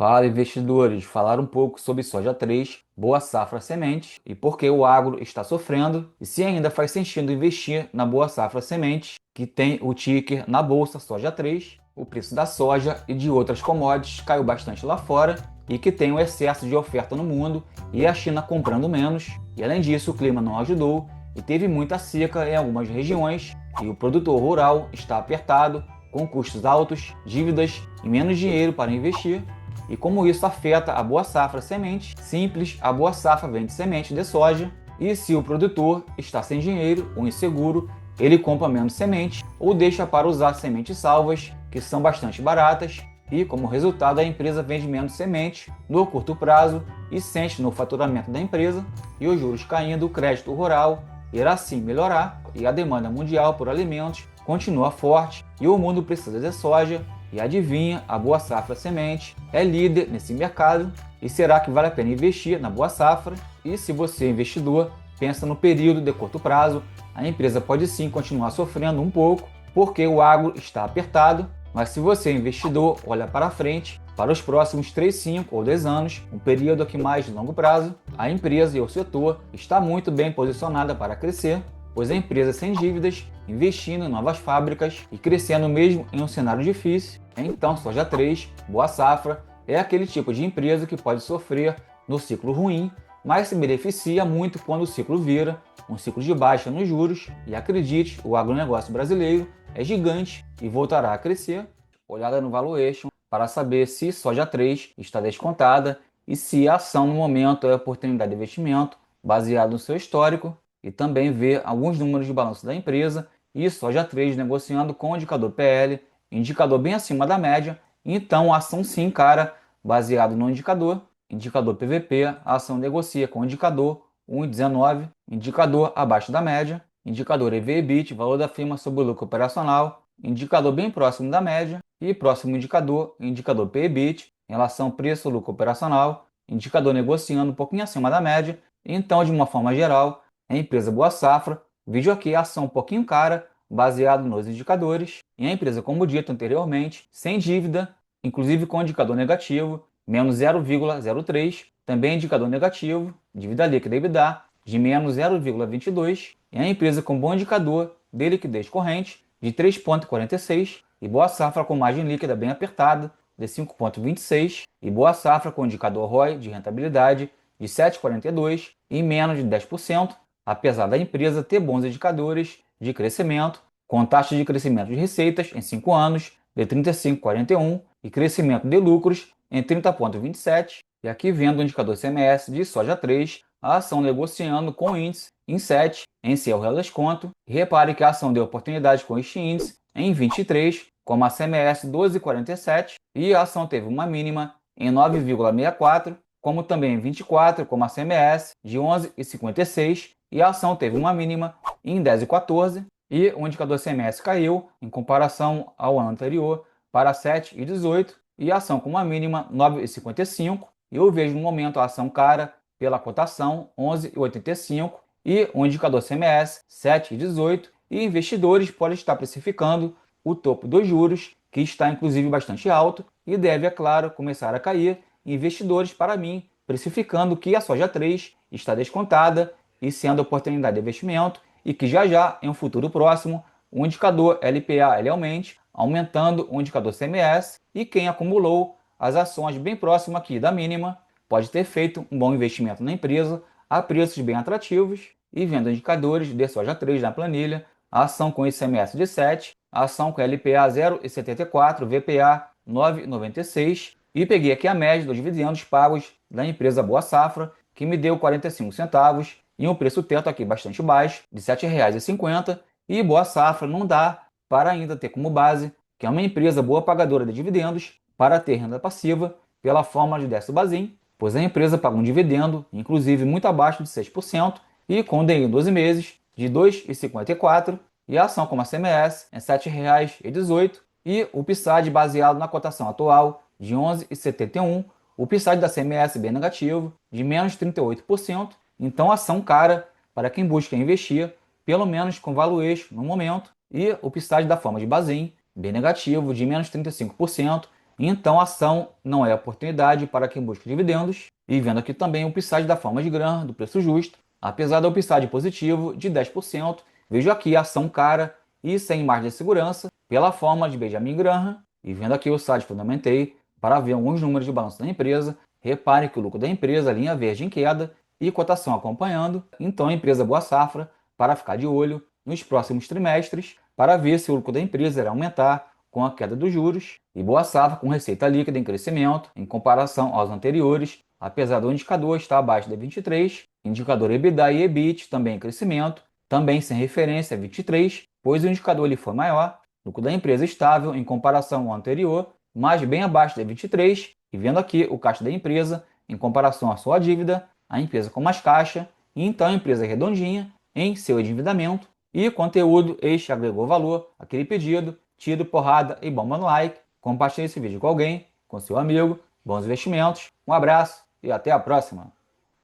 Fala, investidores, falar um pouco sobre soja 3, Boa Safra Sementes e por que o agro está sofrendo e se ainda faz sentido investir na Boa Safra Sementes, que tem o ticker na bolsa soja 3. O preço da soja e de outras commodities caiu bastante lá fora e que tem um excesso de oferta no mundo e a China comprando menos. E além disso, o clima não ajudou e teve muita seca em algumas regiões e o produtor rural está apertado, com custos altos, dívidas e menos dinheiro para investir. E como isso afeta a boa safra semente, simples, a boa safra vende semente de soja e se o produtor está sem dinheiro ou inseguro, ele compra menos semente ou deixa para usar sementes salvas, que são bastante baratas, e como resultado a empresa vende menos semente no curto prazo e sente no faturamento da empresa, e os juros caindo, o crédito rural irá sim melhorar e a demanda mundial por alimentos continua forte e o mundo precisa de soja. E adivinha, a Boa Safra Semente é líder nesse mercado e será que vale a pena investir na Boa Safra? E se você é investidor, pensa no período de curto prazo, a empresa pode sim continuar sofrendo um pouco porque o agro está apertado, mas se você é investidor, olha para frente, para os próximos 3, 5 ou 10 anos, um período aqui mais de longo prazo, a empresa e o setor está muito bem posicionada para crescer, pois a empresa sem dívidas, investindo em novas fábricas e crescendo mesmo em um cenário difícil. Então, soja 3, Boa Safra, é aquele tipo de empresa que pode sofrer no ciclo ruim, mas se beneficia muito quando o ciclo vira, um ciclo de baixa nos juros, e acredite, o agronegócio brasileiro é gigante e voltará a crescer. Olhada no valuation para saber se soja 3 está descontada e se a ação no momento é oportunidade de investimento baseado no seu histórico, e também ver alguns números de balanço da empresa e soja 3 negociando com o indicador PL, indicador bem acima da média, então a ação sim cara, baseado no indicador PVP, a ação negocia com o indicador 1,19, indicador abaixo da média, indicador EV/EBIT, valor da firma sobre o lucro operacional, indicador bem próximo da média e próximo indicador PEBIT, em relação preço-lucro operacional, indicador negociando um pouquinho acima da média. Então, de uma forma geral, a empresa Boa Safra, vídeo aqui, a ação um pouquinho cara, baseado nos indicadores, e a empresa, como dito anteriormente, sem dívida, inclusive com indicador negativo, menos 0,03, também indicador negativo, dívida líquida EBITDA, de menos 0,22, e a empresa com bom indicador de liquidez corrente, de 3,46, e Boa Safra com margem líquida bem apertada, de 5,26, e Boa Safra com indicador ROI de rentabilidade de 7,42 e menos de 10%, apesar da empresa ter bons indicadores de crescimento, com taxa de crescimento de receitas em 5 anos de 35,41 e crescimento de lucros em 30,27. E aqui vendo o indicador CMS de soja 3, a ação negociando com índice em 7 em seu real desconto. E repare que a ação deu oportunidade com este índice em 23, como a CMS 12,47, e a ação teve uma mínima em 9,64, como também em 24, como a CMS de 11,56, e a ação teve uma mínima em 10,14, e o indicador CMS caiu em comparação ao ano anterior para 7,18, e a ação com uma mínima 9,55, e eu vejo no momento a ação cara pela cotação 11,85 e o indicador CMS 7,18, e investidores podem estar precificando o topo dos juros, que está inclusive bastante alto e deve, é claro, começar a cair. Investidores, para mim, precificando que a soja 3 está descontada e sendo oportunidade de investimento, e que já, em um futuro próximo, o indicador LPA ele aumentando o indicador CMS, e quem acumulou as ações bem próximo aqui da mínima pode ter feito um bom investimento na empresa a preços bem atrativos. E vendo indicadores de soja 3 na planilha, a ação com ICMS de 7, a ação com LPA 0,74, VPA 9,96, e peguei aqui a média dos dividendos pagos da empresa Boa Safra, que me deu 45 centavos, e um preço teto aqui bastante baixo, de R$ 7,50, e Boa Safra não dá para ainda ter como base que é uma empresa boa pagadora de dividendos para ter renda passiva pela forma de Décio Bazin, pois a empresa paga um dividendo, inclusive muito abaixo de 6%, e com DI em 12 meses de 2,54, e a ação como a CMS é R$ 7,18, e o PSAD baseado na cotação atual de 11,71, o PSAD da CMS bem negativo, de menos 38%, então ação cara para quem busca investir, pelo menos com valuation no momento, e o PSAD da forma de Bazin, bem negativo, de menos 35%, Então a ação não é oportunidade para quem busca dividendos. E vendo aqui também o upside da forma de Graham, do preço justo, apesar do upside positivo de 10%, vejo aqui a ação cara e sem margem de segurança pela forma de Benjamin Graham. E vendo aqui o site Fundamentei para ver alguns números de balanço da empresa, repare que o lucro da empresa, linha verde em queda e cotação acompanhando. Então a empresa Boa Safra para ficar de olho nos próximos trimestres para ver se o lucro da empresa irá aumentar com a queda dos juros e Boa Safra com receita líquida em crescimento em comparação aos anteriores, apesar do indicador estar abaixo da 23, indicador EBITDA e EBIT também em crescimento, também sem referência a 23, pois o indicador ele foi maior, lucro da empresa estável em comparação ao anterior, mas bem abaixo da 23, e vendo aqui o caixa da empresa em comparação à sua dívida, a empresa com mais caixa, e então a empresa é redondinha em seu endividamento, e conteúdo este agregou valor àquele pedido, tiro, porrada e bomba no like. Compartilhe esse vídeo com alguém, com seu amigo. Bons investimentos, um abraço e até a próxima!